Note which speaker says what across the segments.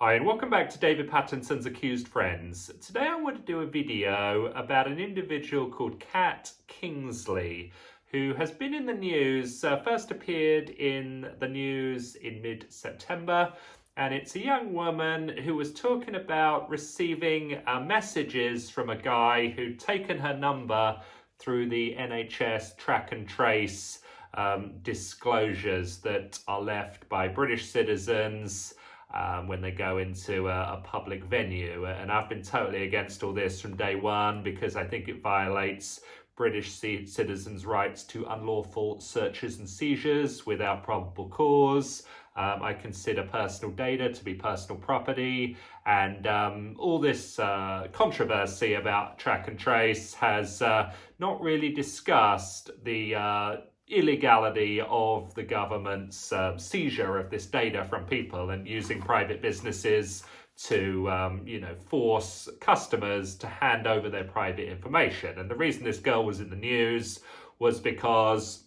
Speaker 1: Hi and welcome back to David Pattinson's Accused Friends. Today I want to do a video about an individual called Kat Kingsley, who has been in the news, first appeared in the news in mid-September, and it's a young woman who was talking about receiving messages from a guy who'd taken her number through the NHS Track and Trace disclosures that are left by British citizens when they go into a public venue. And I've been totally against all this from day one because I think it violates British citizens' rights to unlawful searches and seizures without probable cause. I consider personal data to be personal property, and all this controversy about track and trace has not really discussed the illegality of the government's seizure of this data from people and using private businesses to force customers to hand over their private information. And the reason this girl was in the news was because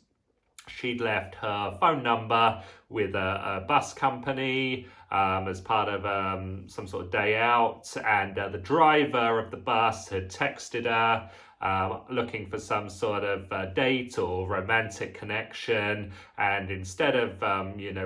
Speaker 1: she'd left her phone number with a bus company as part of some sort of day out, and the driver of the bus had texted her looking for some sort of date or romantic connection, and instead of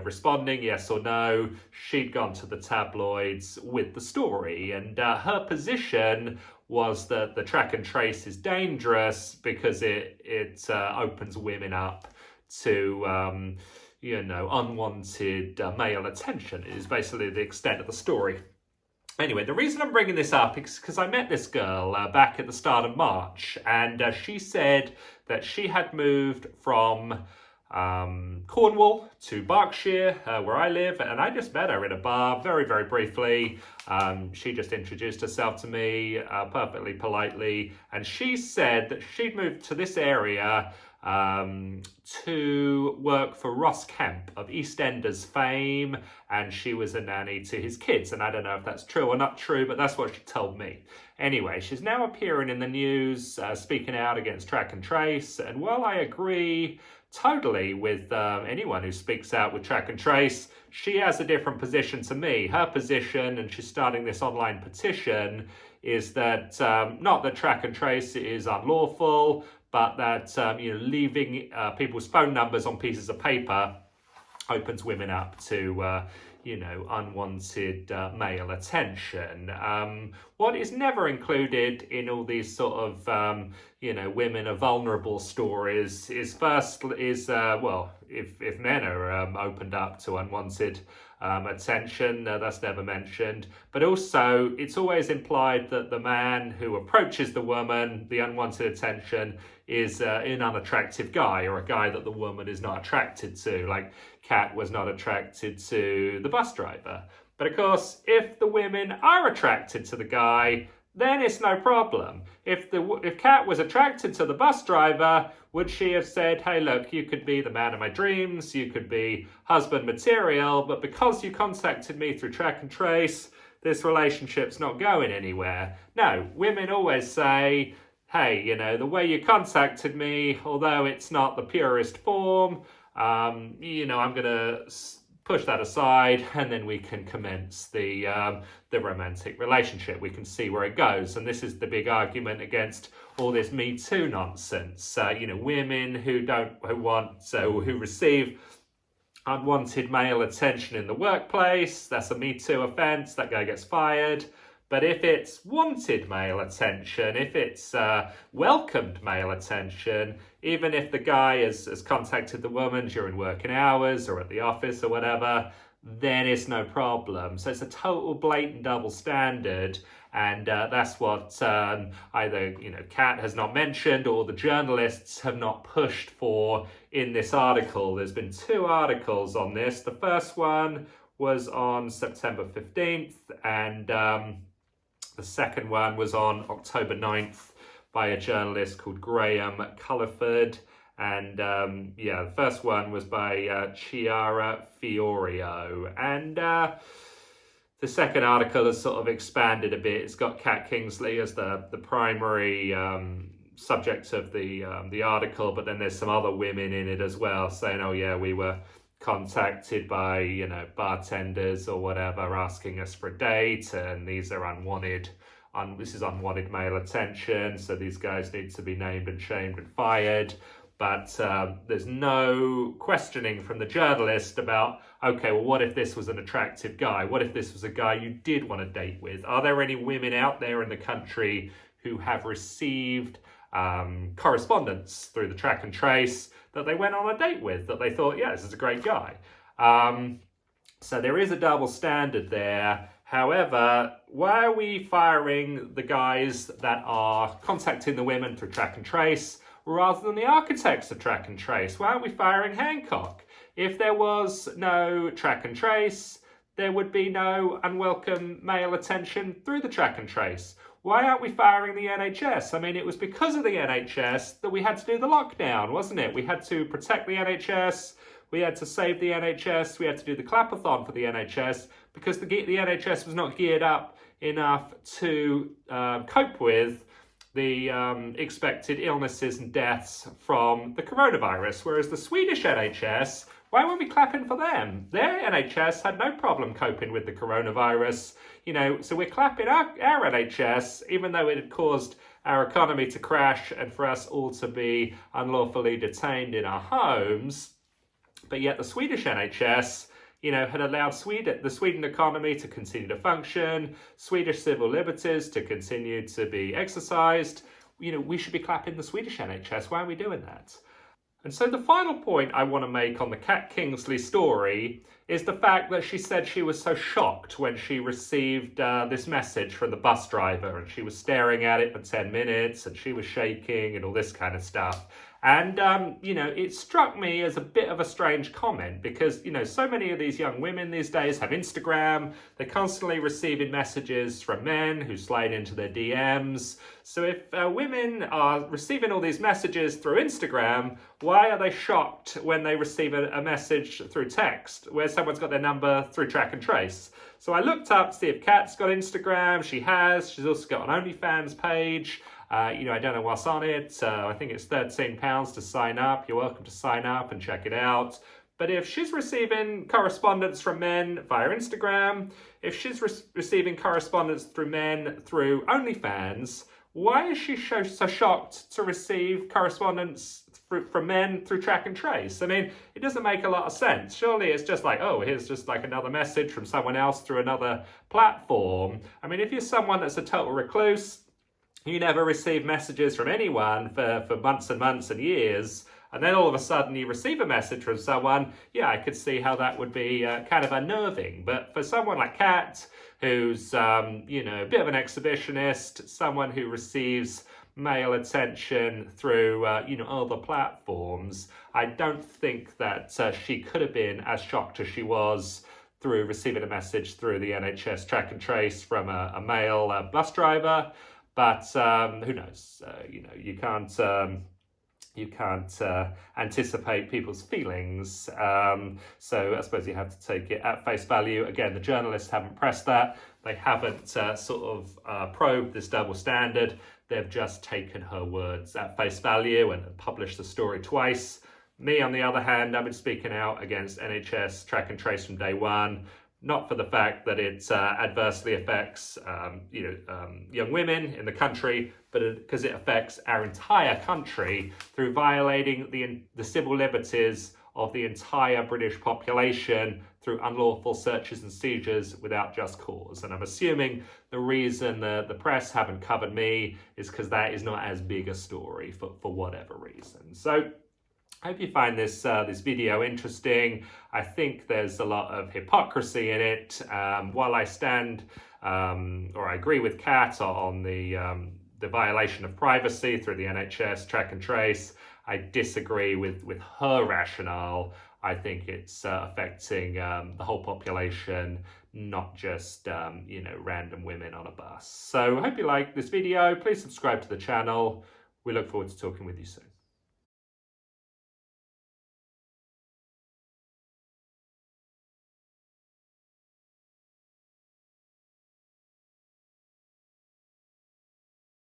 Speaker 1: responding yes or no, she'd gone to the tabloids with the story. And her position was that the track and trace is dangerous because it opens women up to unwanted male attention. It is basically the extent of the story. Anyway, the reason I'm bringing this up is because I met this girl back at the start of March, and she said that she had moved from Cornwall to Berkshire, where I live, and I just met her in a bar very, very briefly. She just introduced herself to me perfectly politely, and she said that she'd moved to this area to work for Ross Kemp of EastEnders fame, and she was a nanny to his kids. And I don't know if that's true or not true, but that's what she told me. Anyway, she's now appearing in the news, speaking out against track and trace. And while I agree totally with anyone who speaks out with track and trace, she has a different position to me. Her position, and she's starting this online petition, is that not that track and trace is unlawful, but that leaving people's phone numbers on pieces of paper opens women up to unwanted male attention. What is never included in all these sort of women are vulnerable stories is if men are opened up to unwanted attention, that's never mentioned. But also, it's always implied that the man who approaches the woman, the unwanted attention, is an unattractive guy, or a guy that the woman is not attracted to. Like Kat was not attracted to the bus driver. But of course, if the women are attracted to the guy, then it's no problem. If Kat was attracted to the bus driver, would she have said, hey, look, you could be the man of my dreams, you could be husband material, but because you contacted me through track and trace, this relationship's not going anywhere? No, women always say, hey, the way you contacted me, although it's not the purest form, I'm going to push that aside, and then we can commence the romantic relationship. We can see where it goes. And this is the big argument against all this Me Too nonsense. Women who receive unwanted male attention in the workplace, that's a Me Too offence. That guy gets fired. But if it's wanted male attention, if it's welcomed male attention, even if the guy has contacted the woman during working hours or at the office or whatever, then it's no problem. So it's a total blatant double standard. And that's what either Kat has not mentioned or the journalists have not pushed for in this article. There's been 2 articles on this. The first one was on September 15th, and the second one was on October 9th by a journalist called Graham Culliford. And the first one was by Chiara Fiorio. And the second article has sort of expanded a bit. It's got Kat Kingsley as the primary subject of the article, but then there's some other women in it as well saying, oh yeah, we were contacted by, you know, bartenders or whatever asking us for a date, and these are unwanted. This is unwanted male attention, so these guys need to be named and shamed and fired. But there's no questioning from the journalist about, okay, well, what if this was an attractive guy? What if this was a guy you did want to date with? Are there any women out there in the country who have received correspondence through the track and trace that they went on a date with, that they thought, yeah, this is a great guy? So there is a double standard there. However, why are we firing the guys that are contacting the women through track and trace rather than the architects of track and trace? Why aren't we firing Hancock? If there was no track and trace, there would be no unwelcome male attention through the track and trace. Why aren't we firing the NHS? I mean, it was because of the NHS that we had to do the lockdown, wasn't it? We had to protect the NHS, we had to save the NHS, we had to do the clapathon for the NHS, because the NHS was not geared up enough to cope with the expected illnesses and deaths from the coronavirus. Whereas the Swedish NHS, why weren't we clapping for them? Their NHS had no problem coping with the coronavirus. You know, so we're clapping our NHS, even though it had caused our economy to crash and for us all to be unlawfully detained in our homes. But yet the Swedish NHS, you know, had allowed the Sweden economy to continue to function, Swedish civil liberties to continue to be exercised. You know, we should be clapping the Swedish NHS. Why are we doing that? And so the final point I want to make on the Kat Kingsley story is the fact that she said she was so shocked when she received this message from the bus driver, and she was staring at it for 10 minutes and she was shaking and all this kind of stuff. And, you know, it struck me as a bit of a strange comment because, you know, so many of these young women these days have Instagram. They're constantly receiving messages from men who slide into their DMs. So if women are receiving all these messages through Instagram, why are they shocked when they receive a message through text where someone's got their number through track and trace? So I looked up to see if Kat's got Instagram. She has. She's also got an OnlyFans page. You know, I don't know what's on it. I think it's £13 to sign up. You're welcome to sign up and check it out. But if she's receiving correspondence from men via Instagram, if she's receiving correspondence through men through OnlyFans, why is she so shocked to receive correspondence from men through track and trace? I mean, it doesn't make a lot of sense. Surely it's just like, oh, here's just like another message from someone else through another platform. I mean, if you're someone that's a total recluse, you never receive messages from anyone for months and months and years, and then all of a sudden you receive a message from someone, yeah, I could see how that would be kind of unnerving. But for someone like Kat, who's, you know, a bit of an exhibitionist, someone who receives male attention through, you know, other platforms, I don't think that she could have been as shocked as she was through receiving a message through the NHS Track and Trace from a male bus driver. But who knows? You know, you can't anticipate people's feelings. So I suppose you have to take it at face value. Again, the journalists haven't pressed that. They haven't sort of probed this double standard. They've just taken her words at face value and published the story twice. Me, on the other hand, I've been speaking out against NHS Track and Trace from day one. Not for the fact that it adversely affects young women in the country, but because it affects our entire country through violating the civil liberties of the entire British population through unlawful searches and seizures without just cause. And I'm assuming the reason the press haven't covered me is because that is not as big a story for whatever reason. So I hope you find this video interesting. I think there's a lot of hypocrisy in it. While I stand, or I agree with Kat on the violation of privacy through the NHS Track and Trace, I disagree with her rationale. I think it's affecting the whole population, not just random women on a bus. So I hope you like this video. Please subscribe to the channel. We look forward to talking with you soon.